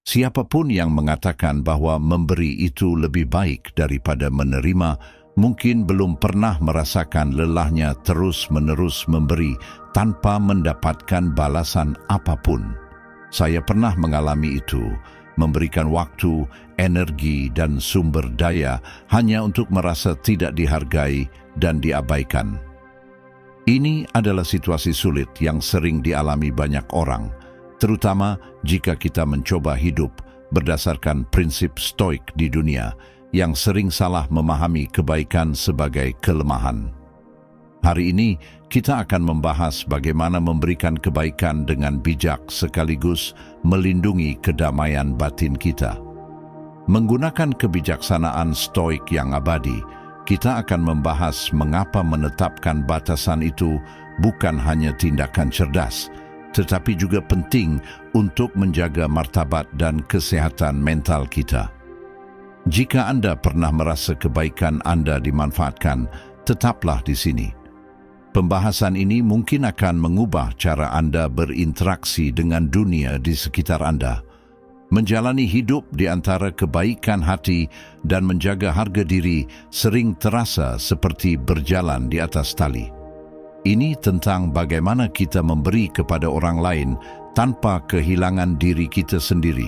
Siapapun yang mengatakan bahwa memberi itu lebih baik daripada menerima, mungkin belum pernah merasakan lelahnya terus-menerus memberi tanpa mendapatkan balasan apapun. Saya pernah mengalami itu, memberikan waktu, energi, dan sumber daya hanya untuk merasa tidak dihargai dan diabaikan. Ini adalah situasi sulit yang sering dialami banyak orang, terutama jika kita mencoba hidup berdasarkan prinsip stoik di dunia yang sering salah memahami kebaikan sebagai kelemahan. Hari ini kita akan membahas bagaimana memberikan kebaikan dengan bijak sekaligus melindungi kedamaian batin kita. Menggunakan kebijaksanaan stoik yang abadi, kita akan membahas mengapa menetapkan batasan itu bukan hanya tindakan cerdas, tetapi juga penting untuk menjaga martabat dan kesehatan mental kita. Jika Anda pernah merasa kebaikan Anda dimanfaatkan, tetaplah di sini. Pembahasan ini mungkin akan mengubah cara Anda berinteraksi dengan dunia di sekitar Anda. Menjalani hidup di antara kebaikan hati dan menjaga harga diri sering terasa seperti berjalan di atas tali. Ini tentang bagaimana kita memberi kepada orang lain tanpa kehilangan diri kita sendiri.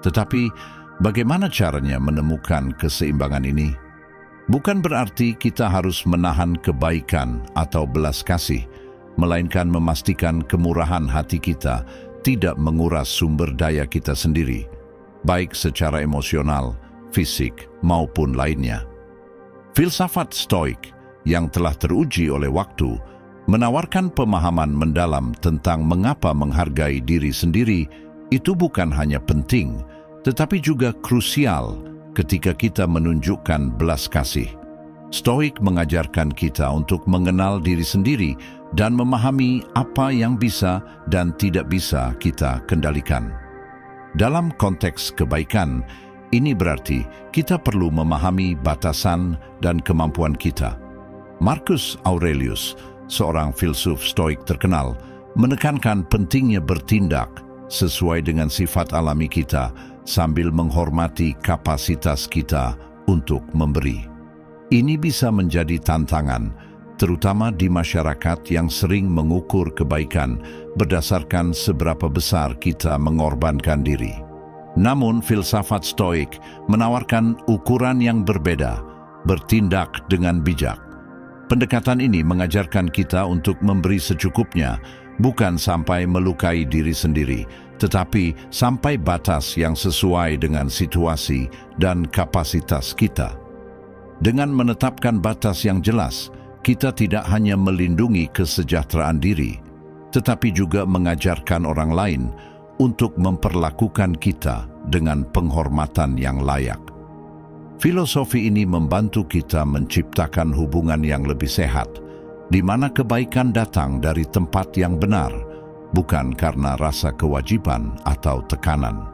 Tetapi, bagaimana caranya menemukan keseimbangan ini? Bukan berarti kita harus menahan kebaikan atau belas kasih, melainkan memastikan kemurahan hati kita tidak menguras sumber daya kita sendiri, baik secara emosional, fisik, maupun lainnya. Filsafat stoik yang telah teruji oleh waktu menawarkan pemahaman mendalam tentang mengapa menghargai diri sendiri itu bukan hanya penting, tetapi juga krusial ketika kita menunjukkan belas kasih. Stoik mengajarkan kita untuk mengenal diri sendiri dan memahami apa yang bisa dan tidak bisa kita kendalikan. Dalam konteks kebaikan, ini berarti kita perlu memahami batasan dan kemampuan kita. Marcus Aurelius, seorang filsuf stoik terkenal, menekankan pentingnya bertindak sesuai dengan sifat alami kita sambil menghormati kapasitas kita untuk memberi. Ini bisa menjadi tantangan, terutama di masyarakat yang sering mengukur kebaikan berdasarkan seberapa besar kita mengorbankan diri. Namun, filsafat stoik menawarkan ukuran yang berbeda, bertindak dengan bijak. Pendekatan ini mengajarkan kita untuk memberi secukupnya, bukan sampai melukai diri sendiri, tetapi sampai batas yang sesuai dengan situasi dan kapasitas kita. Dengan menetapkan batas yang jelas, kita tidak hanya melindungi kesejahteraan diri, tetapi juga mengajarkan orang lain untuk memperlakukan kita dengan penghormatan yang layak. Filosofi ini membantu kita menciptakan hubungan yang lebih sehat, di mana kebaikan datang dari tempat yang benar, bukan karena rasa kewajiban atau tekanan.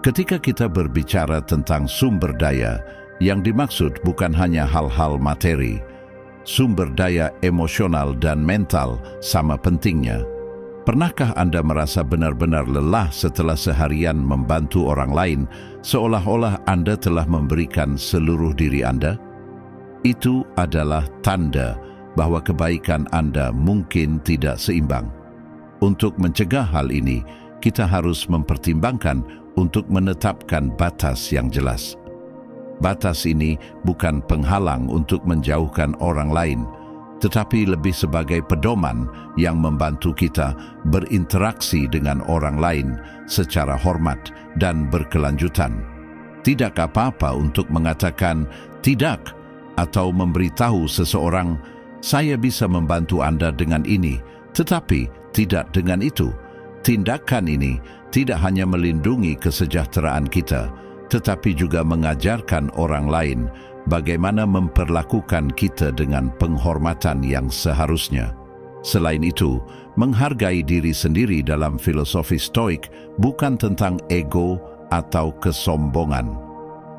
Ketika kita berbicara tentang sumber daya, yang dimaksud bukan hanya hal-hal materi, sumber daya emosional dan mental sama pentingnya. Pernahkah Anda merasa benar-benar lelah setelah seharian membantu orang lain, seolah-olah Anda telah memberikan seluruh diri Anda? Itu adalah tanda bahwa kebaikan Anda mungkin tidak seimbang. Untuk mencegah hal ini, kita harus mempertimbangkan untuk menetapkan batas yang jelas. Batas ini bukan penghalang untuk menjauhkan orang lain, tetapi lebih sebagai pedoman yang membantu kita berinteraksi dengan orang lain secara hormat dan berkelanjutan. Tidak apa-apa untuk mengatakan tidak atau memberitahu seseorang, "Saya bisa membantu Anda dengan ini," tetapi tidak dengan itu. Tindakan ini tidak hanya melindungi kesejahteraan kita, tetapi juga mengajarkan orang lain bagaimana memperlakukan kita dengan penghormatan yang seharusnya. Selain itu, menghargai diri sendiri dalam filosofi stoik bukan tentang ego atau kesombongan.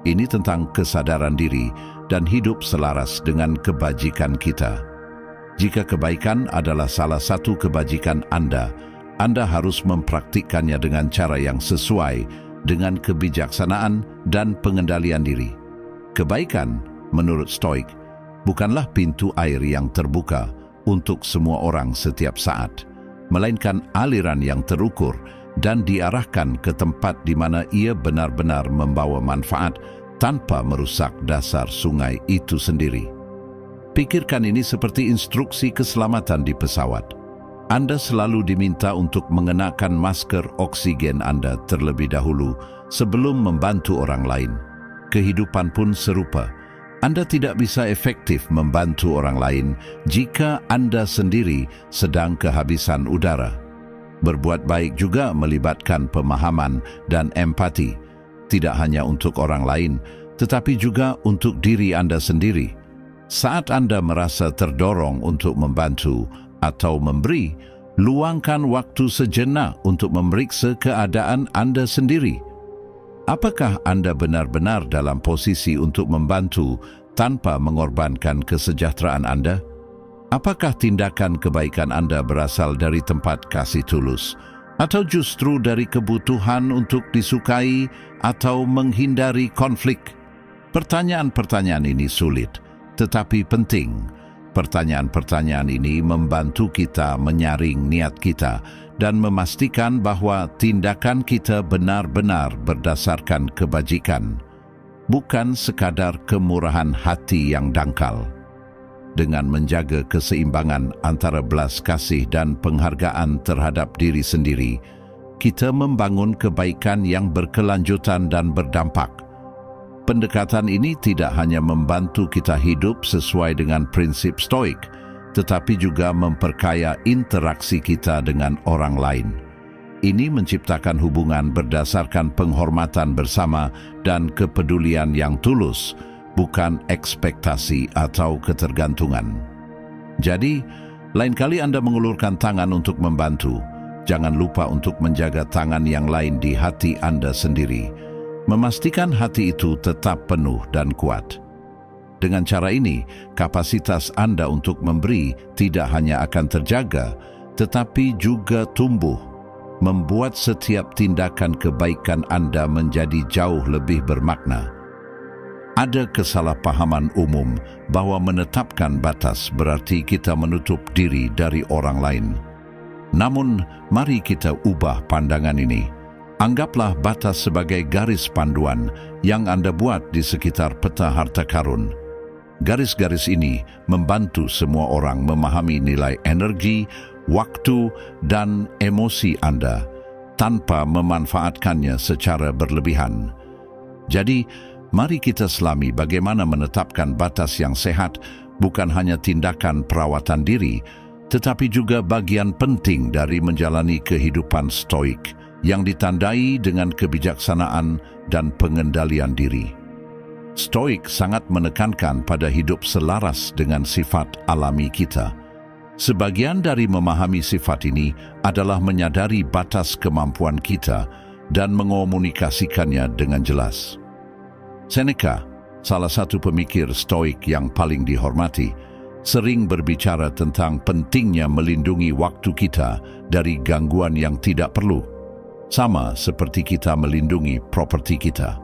Ini tentang kesadaran diri dan hidup selaras dengan kebajikan kita. Jika kebaikan adalah salah satu kebajikan Anda harus mempraktikkannya dengan cara yang sesuai dengan kebijaksanaan dan pengendalian diri. Kebaikan, menurut Stoik, bukanlah pintu air yang terbuka untuk semua orang setiap saat, melainkan aliran yang terukur dan diarahkan ke tempat di mana ia benar-benar membawa manfaat tanpa merusak dasar sungai itu sendiri. Pikirkan ini seperti instruksi keselamatan di pesawat. Anda selalu diminta untuk mengenakan masker oksigen Anda terlebih dahulu sebelum membantu orang lain. Kehidupan pun serupa. Anda tidak bisa efektif membantu orang lain jika Anda sendiri sedang kehabisan udara. Berbuat baik juga melibatkan pemahaman dan empati, tidak hanya untuk orang lain, tetapi juga untuk diri Anda sendiri. Saat Anda merasa terdorong untuk membantu atau memberi, luangkan waktu sejenak untuk memeriksa keadaan Anda sendiri. Apakah Anda benar-benar dalam posisi untuk membantu tanpa mengorbankan kesejahteraan Anda? Apakah tindakan kebaikan Anda berasal dari tempat kasih tulus, atau justru dari kebutuhan untuk disukai atau menghindari konflik? Pertanyaan-pertanyaan ini sulit, tetapi penting. Pertanyaan-pertanyaan ini membantu kita menyaring niat kita dan memastikan bahwa tindakan kita benar-benar berdasarkan kebajikan, bukan sekadar kemurahan hati yang dangkal. Dengan menjaga keseimbangan antara belas kasih dan penghargaan terhadap diri sendiri, kita membangun kebaikan yang berkelanjutan dan berdampak. Pendekatan ini tidak hanya membantu kita hidup sesuai dengan prinsip Stoik, tetapi juga memperkaya interaksi kita dengan orang lain. Ini menciptakan hubungan berdasarkan penghormatan bersama dan kepedulian yang tulus, bukan ekspektasi atau ketergantungan. Jadi, lain kali Anda mengulurkan tangan untuk membantu, jangan lupa untuk menjaga tangan yang lain di hati Anda sendiri. Memastikan hati itu tetap penuh dan kuat. Dengan cara ini, kapasitas Anda untuk memberi tidak hanya akan terjaga, tetapi juga tumbuh, membuat setiap tindakan kebaikan Anda menjadi jauh lebih bermakna. Ada kesalahpahaman umum bahwa menetapkan batas berarti kita menutup diri dari orang lain. Namun, mari kita ubah pandangan ini. Anggaplah batas sebagai garis panduan yang Anda buat di sekitar peta harta karun. Garis-garis ini membantu semua orang memahami nilai energi, waktu, dan emosi Anda tanpa memanfaatkannya secara berlebihan. Jadi, mari kita selami bagaimana menetapkan batas yang sehat bukan hanya tindakan perawatan diri, tetapi juga bagian penting dari menjalani kehidupan Stoik yang ditandai dengan kebijaksanaan dan pengendalian diri. Stoik sangat menekankan pada hidup selaras dengan sifat alami kita. Sebagian dari memahami sifat ini adalah menyadari batas kemampuan kita dan mengomunikasikannya dengan jelas. Seneca, salah satu pemikir Stoik yang paling dihormati, sering berbicara tentang pentingnya melindungi waktu kita dari gangguan yang tidak perlu, sama seperti kita melindungi properti kita.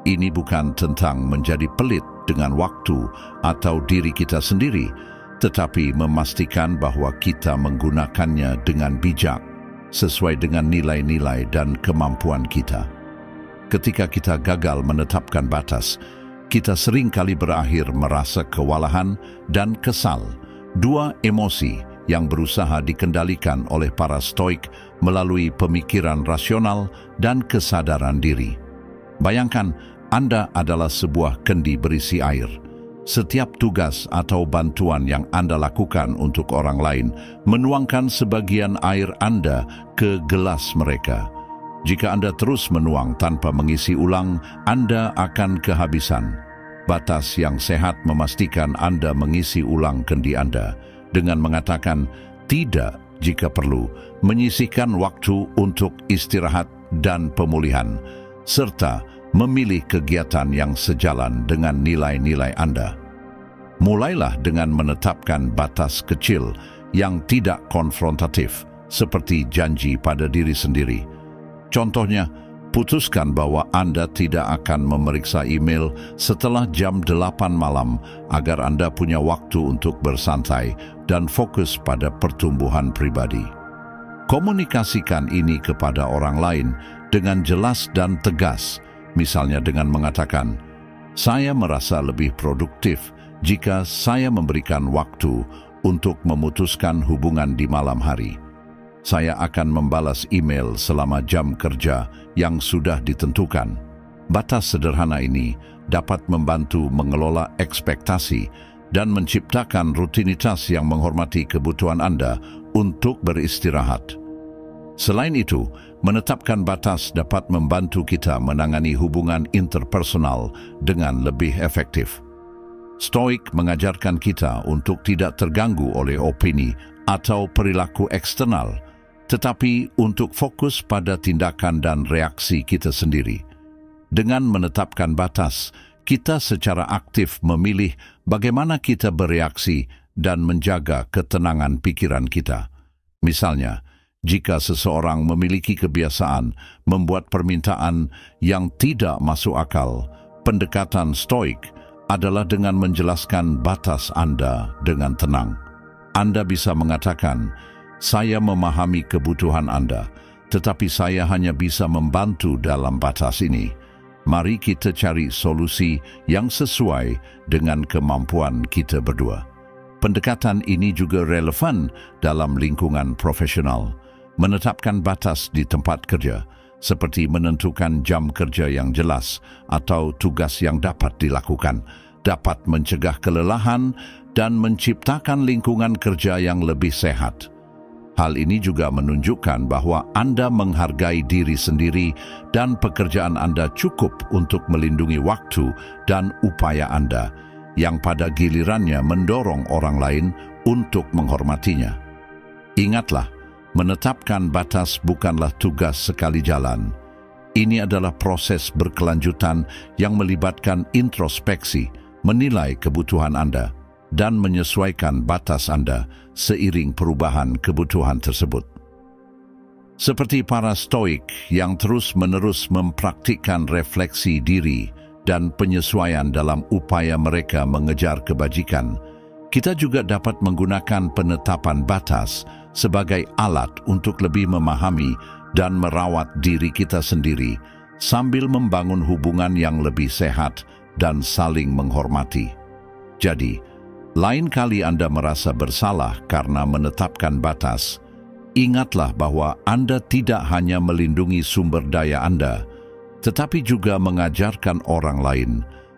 Ini bukan tentang menjadi pelit dengan waktu atau diri kita sendiri, tetapi memastikan bahwa kita menggunakannya dengan bijak, sesuai dengan nilai-nilai dan kemampuan kita. Ketika kita gagal menetapkan batas, kita seringkali berakhir merasa kewalahan dan kesal, dua emosi yang berusaha dikendalikan oleh para Stoik melalui pemikiran rasional dan kesadaran diri. Bayangkan, Anda adalah sebuah kendi berisi air. Setiap tugas atau bantuan yang Anda lakukan untuk orang lain menuangkan sebagian air Anda ke gelas mereka. Jika Anda terus menuang tanpa mengisi ulang, Anda akan kehabisan. Batas yang sehat memastikan Anda mengisi ulang kendi Anda dengan mengatakan tidak jika perlu, menyisihkan waktu untuk istirahat dan pemulihan, serta memilih kegiatan yang sejalan dengan nilai-nilai Anda. Mulailah dengan menetapkan batas kecil yang tidak konfrontatif, seperti janji pada diri sendiri. Contohnya, Putuskan bahwa Anda tidak akan memeriksa email setelah jam 8 malam agar Anda punya waktu untuk bersantai dan fokus pada pertumbuhan pribadi. Komunikasikan ini kepada orang lain dengan jelas dan tegas, misalnya dengan mengatakan, "Saya merasa lebih produktif jika saya memberikan waktu untuk memutuskan hubungan di malam hari. Saya akan membalas email selama jam kerja yang sudah ditentukan." Batas sederhana ini dapat membantu mengelola ekspektasi dan menciptakan rutinitas yang menghormati kebutuhan Anda untuk beristirahat. Selain itu, menetapkan batas dapat membantu kita menangani hubungan interpersonal dengan lebih efektif. Stoik mengajarkan kita untuk tidak terganggu oleh opini atau perilaku eksternal, tetapi untuk fokus pada tindakan dan reaksi kita sendiri. Dengan menetapkan batas, kita secara aktif memilih bagaimana kita bereaksi dan menjaga ketenangan pikiran kita. Misalnya, jika seseorang memiliki kebiasaan membuat permintaan yang tidak masuk akal, pendekatan stoik adalah dengan menjelaskan batas Anda dengan tenang. Anda bisa mengatakan, "Saya memahami kebutuhan Anda, tetapi saya hanya bisa membantu dalam batas ini. Mari kita cari solusi yang sesuai dengan kemampuan kita berdua." Pendekatan ini juga relevan dalam lingkungan profesional. Menetapkan batas di tempat kerja, seperti menentukan jam kerja yang jelas atau tugas yang dapat dilakukan, dapat mencegah kelelahan dan menciptakan lingkungan kerja yang lebih sehat. Hal ini juga menunjukkan bahwa Anda menghargai diri sendiri dan pekerjaan Anda cukup untuk melindungi waktu dan upaya Anda, yang pada gilirannya mendorong orang lain untuk menghormatinya. Ingatlah, menetapkan batas bukanlah tugas sekali jalan. Ini adalah proses berkelanjutan yang melibatkan introspeksi, menilai kebutuhan Anda, dan menyesuaikan batas Anda seiring perubahan kebutuhan tersebut. Seperti para stoik yang terus-menerus mempraktikkan refleksi diri dan penyesuaian dalam upaya mereka mengejar kebajikan, kita juga dapat menggunakan penetapan batas sebagai alat untuk lebih memahami dan merawat diri kita sendiri sambil membangun hubungan yang lebih sehat dan saling menghormati. Jadi, lain kali Anda merasa bersalah karena menetapkan batas, ingatlah bahwa Anda tidak hanya melindungi sumber daya Anda, tetapi juga mengajarkan orang lain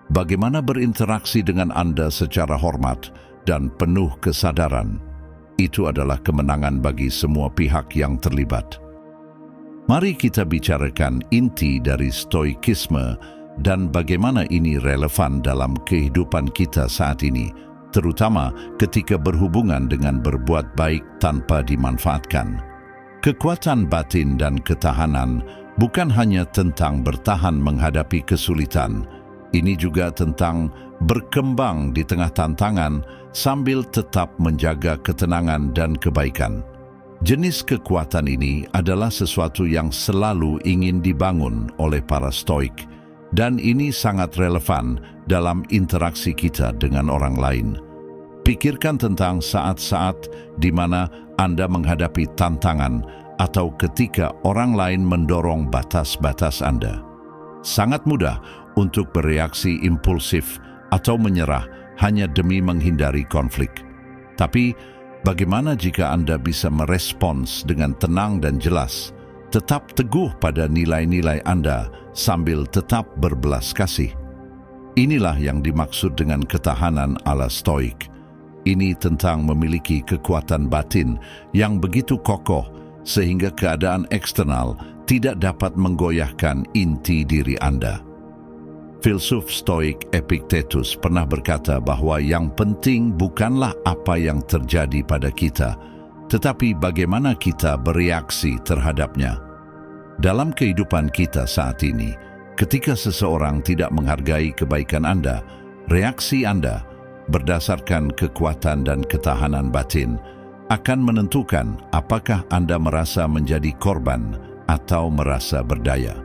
bagaimana berinteraksi dengan Anda secara hormat dan penuh kesadaran. Itu adalah kemenangan bagi semua pihak yang terlibat. Mari kita bicarakan inti dari stoikisme dan bagaimana ini relevan dalam kehidupan kita saat ini, terutama ketika berhubungan dengan berbuat baik tanpa dimanfaatkan. Kekuatan batin dan ketahanan bukan hanya tentang bertahan menghadapi kesulitan, ini juga tentang berkembang di tengah tantangan sambil tetap menjaga ketenangan dan kebaikan. Jenis kekuatan ini adalah sesuatu yang selalu ingin dibangun oleh para stoik, dan ini sangat relevan dalam interaksi kita dengan orang lain. Pikirkan tentang saat-saat di mana Anda menghadapi tantangan atau ketika orang lain mendorong batas-batas Anda. Sangat mudah untuk bereaksi impulsif atau menyerah hanya demi menghindari konflik. Tapi, bagaimana jika Anda bisa merespons dengan tenang dan jelas, tetap teguh pada nilai-nilai Anda sambil tetap berbelas kasih? Inilah yang dimaksud dengan ketahanan ala stoik. Ini tentang memiliki kekuatan batin yang begitu kokoh sehingga keadaan eksternal tidak dapat menggoyahkan inti diri Anda. Filsuf stoik Epictetus pernah berkata bahwa yang penting bukanlah apa yang terjadi pada kita, tetapi bagaimana kita bereaksi terhadapnya. Dalam kehidupan kita saat ini, ketika seseorang tidak menghargai kebaikan Anda, reaksi Anda berdasarkan kekuatan dan ketahanan batin akan menentukan apakah Anda merasa menjadi korban atau merasa berdaya.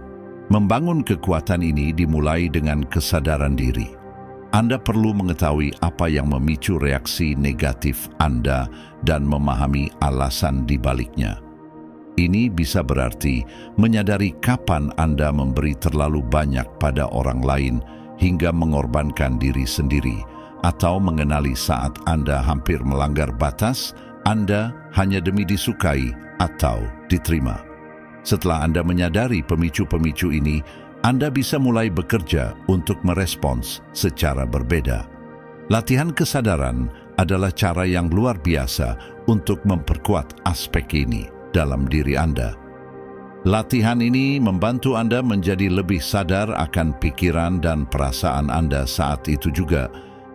Membangun kekuatan ini dimulai dengan kesadaran diri. Anda perlu mengetahui apa yang memicu reaksi negatif Anda dan memahami alasan di baliknya. Ini bisa berarti menyadari kapan Anda memberi terlalu banyak pada orang lain hingga mengorbankan diri sendiri, atau mengenali saat Anda hampir melanggar batas Anda hanya demi disukai atau diterima. Setelah Anda menyadari pemicu-pemicu ini, Anda bisa mulai bekerja untuk merespons secara berbeda. Latihan kesadaran adalah cara yang luar biasa untuk memperkuat aspek ini dalam diri Anda. Latihan ini membantu Anda menjadi lebih sadar akan pikiran dan perasaan Anda saat itu juga,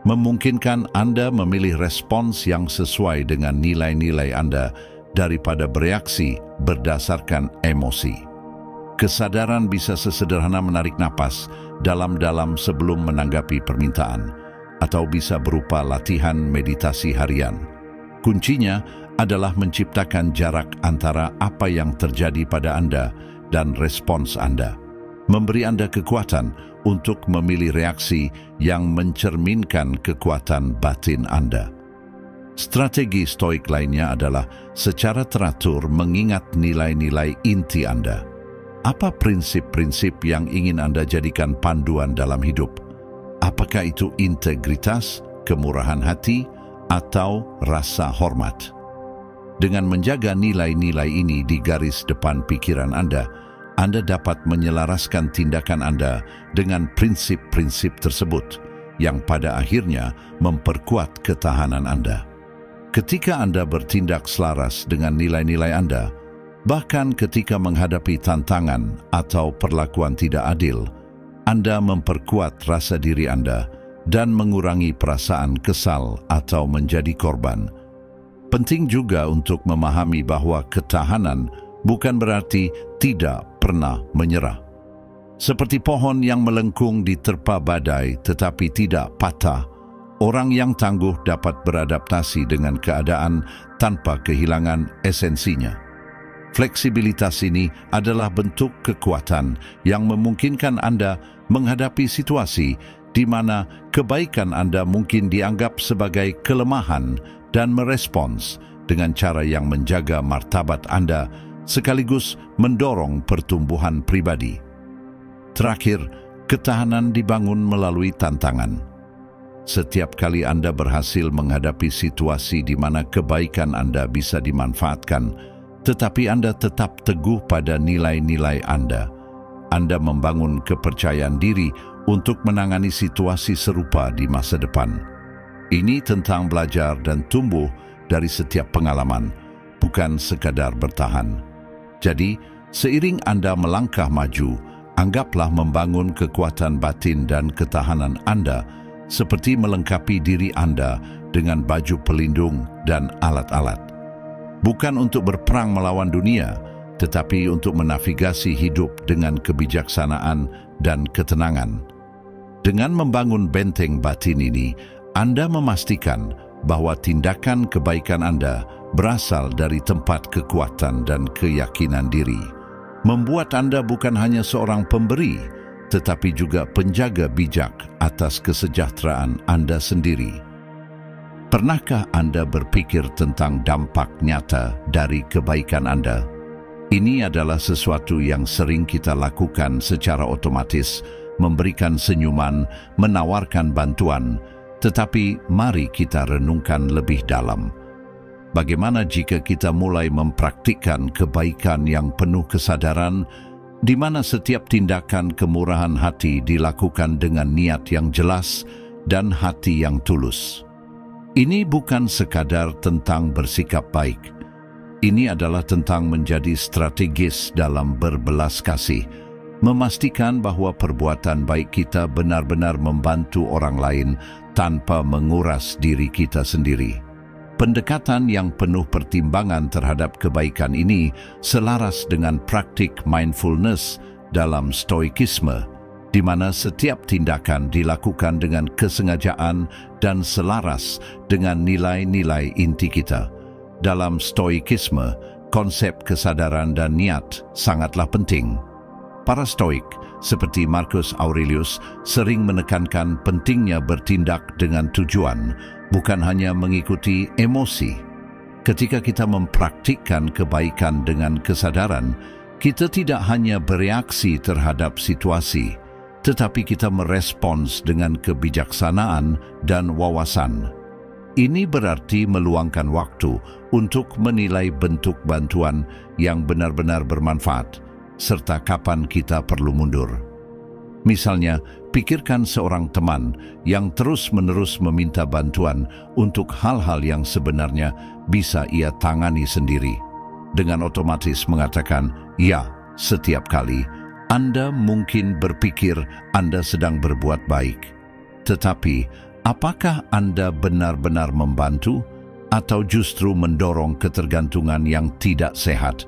memungkinkan Anda memilih respons yang sesuai dengan nilai-nilai Anda daripada bereaksi berdasarkan emosi. Kesadaran bisa sesederhana menarik napas dalam-dalam sebelum menanggapi permintaan, atau bisa berupa latihan meditasi harian. Kuncinya adalah menciptakan jarak antara apa yang terjadi pada Anda dan respons Anda, memberi Anda kekuatan untuk memilih reaksi yang mencerminkan kekuatan batin Anda. Strategi stoik lainnya adalah secara teratur mengingat nilai-nilai inti Anda. Apa prinsip-prinsip yang ingin Anda jadikan panduan dalam hidup? Apakah itu integritas, kemurahan hati, atau rasa hormat? Dengan menjaga nilai-nilai ini di garis depan pikiran Anda dapat menyelaraskan tindakan Anda dengan prinsip-prinsip tersebut, yang pada akhirnya memperkuat ketahanan Anda. Ketika Anda bertindak selaras dengan nilai-nilai Anda, bahkan ketika menghadapi tantangan atau perlakuan tidak adil, Anda memperkuat rasa diri Anda dan mengurangi perasaan kesal atau menjadi korban. Penting juga untuk memahami bahwa ketahanan bukan berarti tidak pernah menyerah. Seperti pohon yang melengkung diterpa badai tetapi tidak patah, orang yang tangguh dapat beradaptasi dengan keadaan tanpa kehilangan esensinya. Fleksibilitas ini adalah bentuk kekuatan yang memungkinkan Anda menghadapi situasi di mana kebaikan Anda mungkin dianggap sebagai kelemahan dan merespons dengan cara yang menjaga martabat Anda sekaligus mendorong pertumbuhan pribadi. Terakhir, ketahanan dibangun melalui tantangan. Setiap kali Anda berhasil menghadapi situasi di mana kebaikan Anda bisa dimanfaatkan, tetapi Anda tetap teguh pada nilai-nilai Anda membangun kepercayaan diri untuk menangani situasi serupa di masa depan. Ini tentang belajar dan tumbuh dari setiap pengalaman, bukan sekadar bertahan. Jadi, seiring Anda melangkah maju, anggaplah membangun kekuatan batin dan ketahanan Anda seperti melengkapi diri Anda dengan baju pelindung dan alat-alat. Bukan untuk berperang melawan dunia, tetapi untuk menavigasi hidup dengan kebijaksanaan dan ketenangan. Dengan membangun benteng batin ini, Anda memastikan bahwa tindakan kebaikan Anda berasal dari tempat kekuatan dan keyakinan diri. Membuat Anda bukan hanya seorang pemberi, tetapi juga penjaga bijak atas kesejahteraan Anda sendiri. Pernahkah Anda berpikir tentang dampak nyata dari kebaikan Anda? Ini adalah sesuatu yang sering kita lakukan secara otomatis, memberikan senyuman, menawarkan bantuan, tetapi mari kita renungkan lebih dalam. Bagaimana jika kita mulai mempraktikkan kebaikan yang penuh kesadaran, di mana setiap tindakan kemurahan hati dilakukan dengan niat yang jelas dan hati yang tulus? Ini bukan sekadar tentang bersikap baik. Ini adalah tentang menjadi strategis dalam berbelas kasih, memastikan bahwa perbuatan baik kita benar-benar membantu orang lain tanpa menguras diri kita sendiri. Pendekatan yang penuh pertimbangan terhadap kebaikan ini selaras dengan praktik mindfulness dalam stoikisme, di mana setiap tindakan dilakukan dengan kesengajaan dan selaras dengan nilai-nilai inti kita. Dalam stoikisme, konsep kesadaran dan niat sangatlah penting. Para Stoik, seperti Marcus Aurelius, sering menekankan pentingnya bertindak dengan tujuan, bukan hanya mengikuti emosi. Ketika kita mempraktikkan kebaikan dengan kesadaran, kita tidak hanya bereaksi terhadap situasi, tetapi kita merespons dengan kebijaksanaan dan wawasan. Ini berarti meluangkan waktu untuk menilai bentuk bantuan yang benar-benar bermanfaat, serta kapan kita perlu mundur. Misalnya, pikirkan seorang teman yang terus-menerus meminta bantuan untuk hal-hal yang sebenarnya bisa ia tangani sendiri. Dengan otomatis mengatakan "ya" setiap kali, Anda mungkin berpikir Anda sedang berbuat baik. Tetapi, apakah Anda benar-benar membantu atau justru mendorong ketergantungan yang tidak sehat?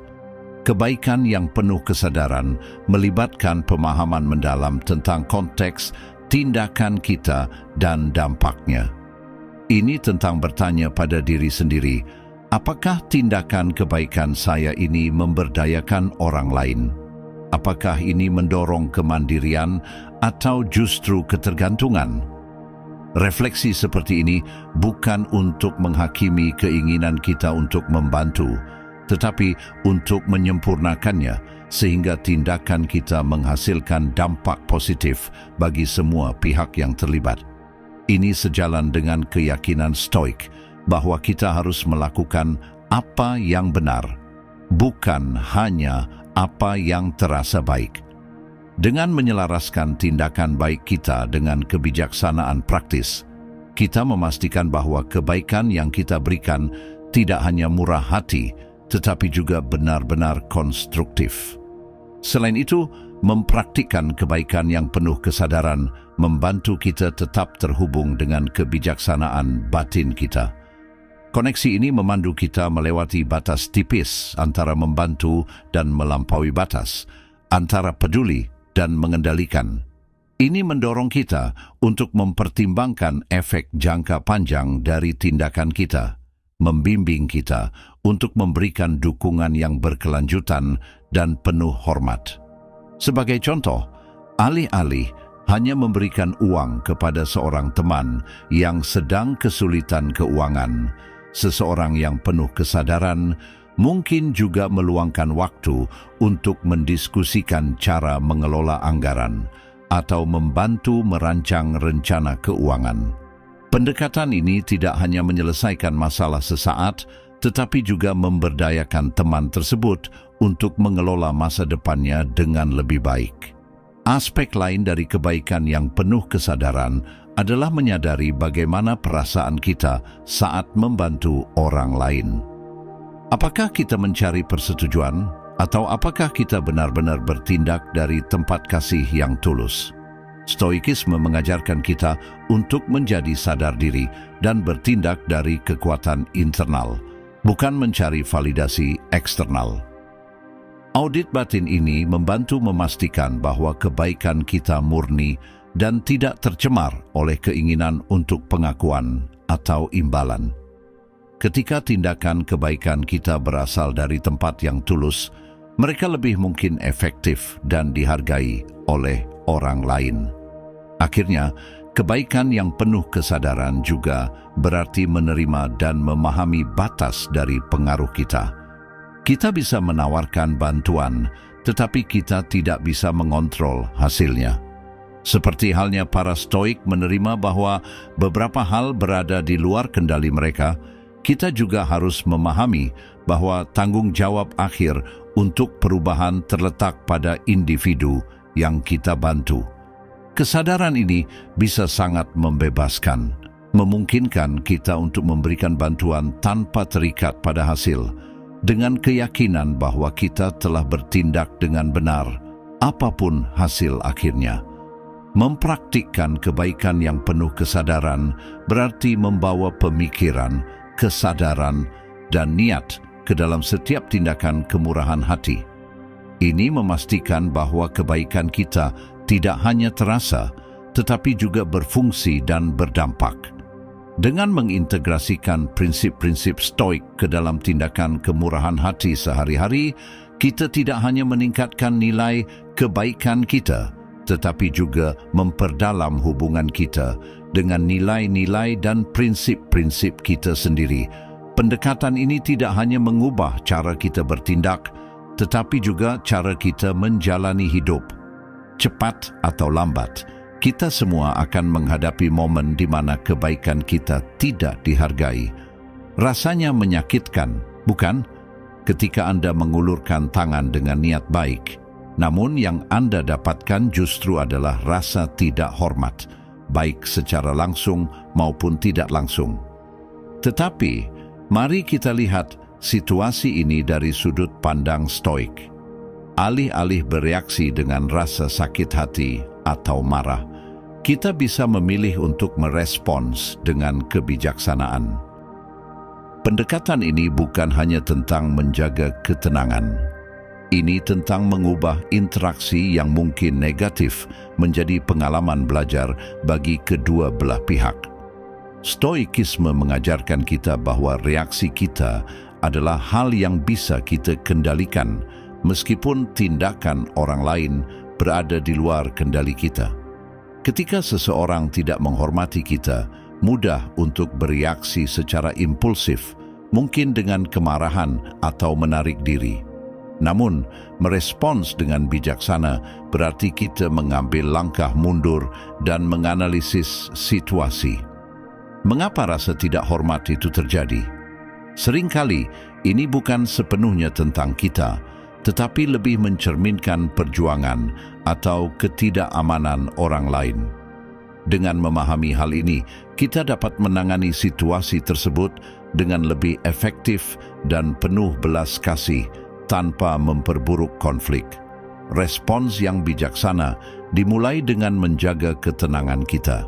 Kebaikan yang penuh kesadaran melibatkan pemahaman mendalam tentang konteks, tindakan kita, dan dampaknya. Ini tentang bertanya pada diri sendiri, apakah tindakan kebaikan saya ini memberdayakan orang lain? Apakah ini mendorong kemandirian atau justru ketergantungan? Refleksi seperti ini bukan untuk menghakimi keinginan kita untuk membantu, tetapi untuk menyempurnakannya sehingga tindakan kita menghasilkan dampak positif bagi semua pihak yang terlibat. Ini sejalan dengan keyakinan Stoik bahwa kita harus melakukan apa yang benar, bukan hanya apa yang terasa baik. Dengan menyelaraskan tindakan baik kita dengan kebijaksanaan praktis, kita memastikan bahwa kebaikan yang kita berikan tidak hanya murah hati, tetapi juga benar-benar konstruktif. Selain itu, mempraktikkan kebaikan yang penuh kesadaran membantu kita tetap terhubung dengan kebijaksanaan batin kita. Koneksi ini memandu kita melewati batas tipis antara membantu dan melampaui batas, antara peduli dan mengendalikan. Ini mendorong kita untuk mempertimbangkan efek jangka panjang dari tindakan kita, membimbing kita untuk memberikan dukungan yang berkelanjutan dan penuh hormat. Sebagai contoh, alih-alih hanya memberikan uang kepada seorang teman yang sedang kesulitan keuangan, seseorang yang penuh kesadaran mungkin juga meluangkan waktu untuk mendiskusikan cara mengelola anggaran atau membantu merancang rencana keuangan. Pendekatan ini tidak hanya menyelesaikan masalah sesaat, tetapi juga memberdayakan teman tersebut untuk mengelola masa depannya dengan lebih baik. Aspek lain dari kebaikan yang penuh kesadaran adalah menyadari bagaimana perasaan kita saat membantu orang lain. Apakah kita mencari persetujuan, atau apakah kita benar-benar bertindak dari tempat kasih yang tulus? Stoikisme mengajarkan kita untuk menjadi sadar diri dan bertindak dari kekuatan internal, bukan mencari validasi eksternal. Audit batin ini membantu memastikan bahwa kebaikan kita murni dan tidak tercemar oleh keinginan untuk pengakuan atau imbalan. Ketika tindakan kebaikan kita berasal dari tempat yang tulus, mereka lebih mungkin efektif dan dihargai oleh orang lain. Akhirnya, kebaikan yang penuh kesadaran juga berarti menerima dan memahami batas dari pengaruh kita. Kita bisa menawarkan bantuan, tetapi kita tidak bisa mengontrol hasilnya. Seperti halnya para Stoik menerima bahwa beberapa hal berada di luar kendali mereka, kita juga harus memahami bahwa tanggung jawab akhir untuk perubahan terletak pada individu yang kita bantu. Kesadaran ini bisa sangat membebaskan, memungkinkan kita untuk memberikan bantuan tanpa terikat pada hasil, dengan keyakinan bahwa kita telah bertindak dengan benar, apapun hasil akhirnya. Mempraktikkan kebaikan yang penuh kesadaran berarti membawa pemikiran, kesadaran, dan niat ke dalam setiap tindakan kemurahan hati. Ini memastikan bahwa kebaikan kita tidak hanya terasa, tetapi juga berfungsi dan berdampak. Dengan mengintegrasikan prinsip-prinsip Stoik ke dalam tindakan kemurahan hati sehari-hari, kita tidak hanya meningkatkan nilai kebaikan kita, tetapi juga memperdalam hubungan kita dengan nilai-nilai dan prinsip-prinsip kita sendiri. Pendekatan ini tidak hanya mengubah cara kita bertindak, tetapi juga cara kita menjalani hidup. Cepat atau lambat, kita semua akan menghadapi momen di mana kebaikan kita tidak dihargai. Rasanya menyakitkan, bukan? Ketika Anda mengulurkan tangan dengan niat baik, namun yang Anda dapatkan justru adalah rasa tidak hormat, baik secara langsung maupun tidak langsung. Tetapi, mari kita lihat situasi ini dari sudut pandang Stoik. Alih-alih bereaksi dengan rasa sakit hati atau marah, kita bisa memilih untuk merespons dengan kebijaksanaan. Pendekatan ini bukan hanya tentang menjaga ketenangan. Ini tentang mengubah interaksi yang mungkin negatif menjadi pengalaman belajar bagi kedua belah pihak. Stoikisme mengajarkan kita bahwa reaksi kita adalah hal yang bisa kita kendalikan, meskipun tindakan orang lain berada di luar kendali kita. Ketika seseorang tidak menghormati kita, mudah untuk bereaksi secara impulsif, mungkin dengan kemarahan atau menarik diri. Namun, merespons dengan bijaksana berarti kita mengambil langkah mundur dan menganalisis situasi. Mengapa rasa tidak hormat itu terjadi? Seringkali, ini bukan sepenuhnya tentang kita, tetapi lebih mencerminkan perjuangan atau ketidakamanan orang lain. Dengan memahami hal ini, kita dapat menangani situasi tersebut dengan lebih efektif dan penuh belas kasih tanpa memperburuk konflik. Respons yang bijaksana dimulai dengan menjaga ketenangan kita.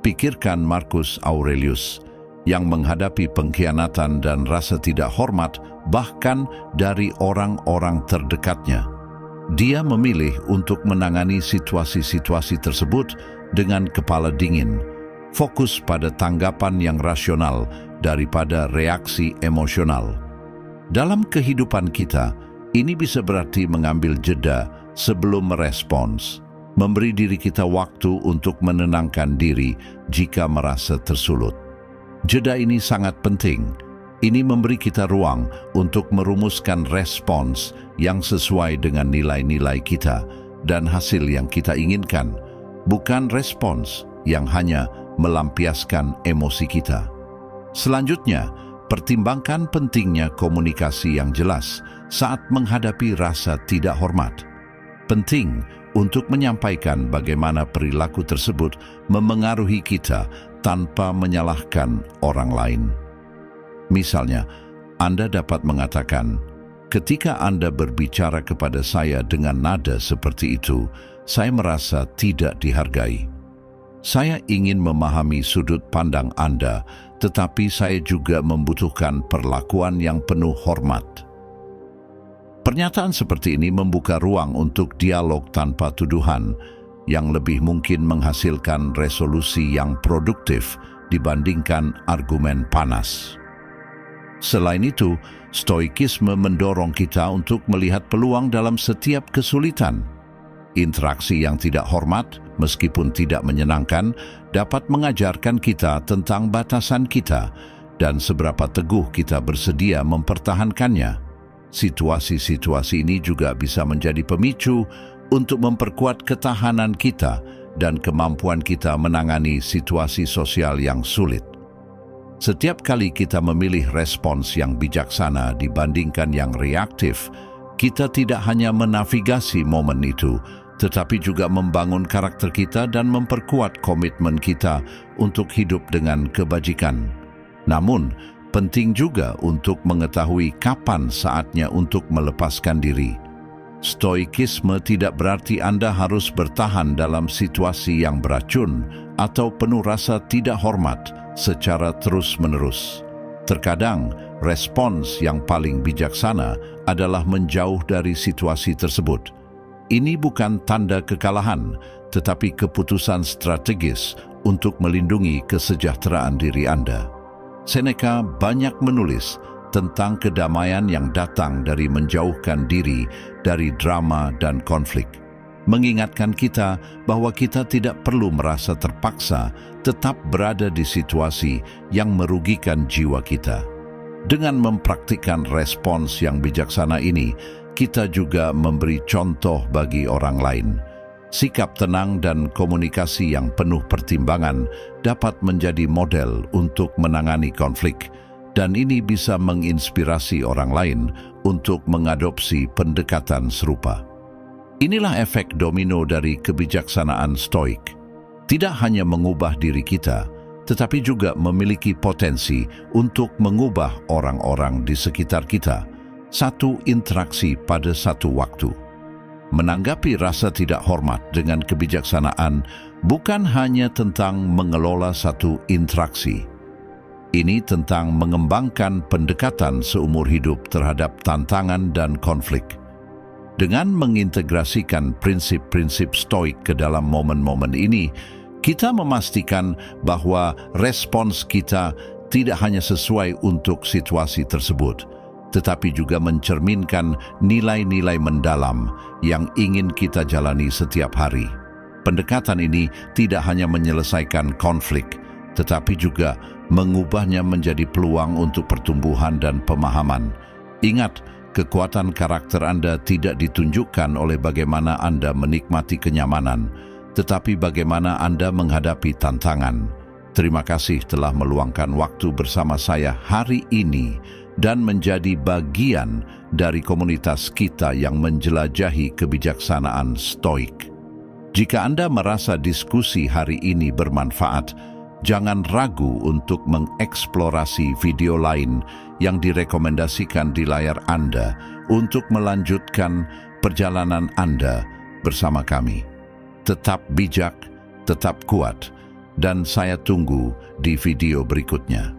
Pikirkan Marcus Aurelius yang menghadapi pengkhianatan dan rasa tidak hormat bahkan dari orang-orang terdekatnya. Dia memilih untuk menangani situasi-situasi tersebut dengan kepala dingin, fokus pada tanggapan yang rasional daripada reaksi emosional. Dalam kehidupan kita, ini bisa berarti mengambil jeda sebelum merespons, memberi diri kita waktu untuk menenangkan diri jika merasa tersulut. Jeda ini sangat penting. Ini memberi kita ruang untuk merumuskan respons yang sesuai dengan nilai-nilai kita dan hasil yang kita inginkan, bukan respons yang hanya melampiaskan emosi kita. Selanjutnya, pertimbangkan pentingnya komunikasi yang jelas saat menghadapi rasa tidak hormat. Penting untuk menyampaikan bagaimana perilaku tersebut memengaruhi kita tanpa menyalahkan orang lain. Misalnya, Anda dapat mengatakan, ketika Anda berbicara kepada saya dengan nada seperti itu, saya merasa tidak dihargai. Saya ingin memahami sudut pandang Anda, tetapi saya juga membutuhkan perlakuan yang penuh hormat. Pernyataan seperti ini membuka ruang untuk dialog tanpa tuduhan, yang lebih mungkin menghasilkan resolusi yang produktif dibandingkan argumen panas. Selain itu, Stoikisme mendorong kita untuk melihat peluang dalam setiap kesulitan. Interaksi yang tidak hormat, meskipun tidak menyenangkan, dapat mengajarkan kita tentang batasan kita dan seberapa teguh kita bersedia mempertahankannya. Situasi-situasi ini juga bisa menjadi pemicu untuk memperkuat ketahanan kita dan kemampuan kita menangani situasi sosial yang sulit. Setiap kali kita memilih respons yang bijaksana dibandingkan yang reaktif, kita tidak hanya menavigasi momen itu, tetapi juga membangun karakter kita dan memperkuat komitmen kita untuk hidup dengan kebajikan. Namun, penting juga untuk mengetahui kapan saatnya untuk melepaskan diri. Stoikisme tidak berarti Anda harus bertahan dalam situasi yang beracun atau penuh rasa tidak hormat secara terus-menerus. Terkadang, respons yang paling bijaksana adalah menjauh dari situasi tersebut. Ini bukan tanda kekalahan, tetapi keputusan strategis untuk melindungi kesejahteraan diri Anda. Seneca banyak menulis tentang kedamaian yang datang dari menjauhkan diri dari drama dan konflik. Mengingatkan kita bahwa kita tidak perlu merasa terpaksa tetap berada di situasi yang merugikan jiwa kita. Dengan mempraktikkan respons yang bijaksana ini, kita juga memberi contoh bagi orang lain. Sikap tenang dan komunikasi yang penuh pertimbangan dapat menjadi model untuk menangani konflik, dan ini bisa menginspirasi orang lain untuk mengadopsi pendekatan serupa. Inilah efek domino dari kebijaksanaan stoik. Tidak hanya mengubah diri kita, tetapi juga memiliki potensi untuk mengubah orang-orang di sekitar kita. Satu interaksi pada satu waktu. Menanggapi rasa tidak hormat dengan kebijaksanaan bukan hanya tentang mengelola satu interaksi. Ini tentang mengembangkan pendekatan seumur hidup terhadap tantangan dan konflik. Dengan mengintegrasikan prinsip-prinsip stoik ke dalam momen-momen ini, kita memastikan bahwa respons kita tidak hanya sesuai untuk situasi tersebut, tetapi juga mencerminkan nilai-nilai mendalam yang ingin kita jalani setiap hari. Pendekatan ini tidak hanya menyelesaikan konflik, tetapi juga mengubahnya menjadi peluang untuk pertumbuhan dan pemahaman. Ingat, kekuatan karakter Anda tidak ditunjukkan oleh bagaimana Anda menikmati kenyamanan, tetapi bagaimana Anda menghadapi tantangan. Terima kasih telah meluangkan waktu bersama saya hari ini dan menjadi bagian dari komunitas kita yang menjelajahi kebijaksanaan stoik. Jika Anda merasa diskusi hari ini bermanfaat, jangan ragu untuk mengeksplorasi video lain yang direkomendasikan di layar Anda untuk melanjutkan perjalanan Anda bersama kami. Tetap bijak, tetap kuat, dan saya tunggu di video berikutnya.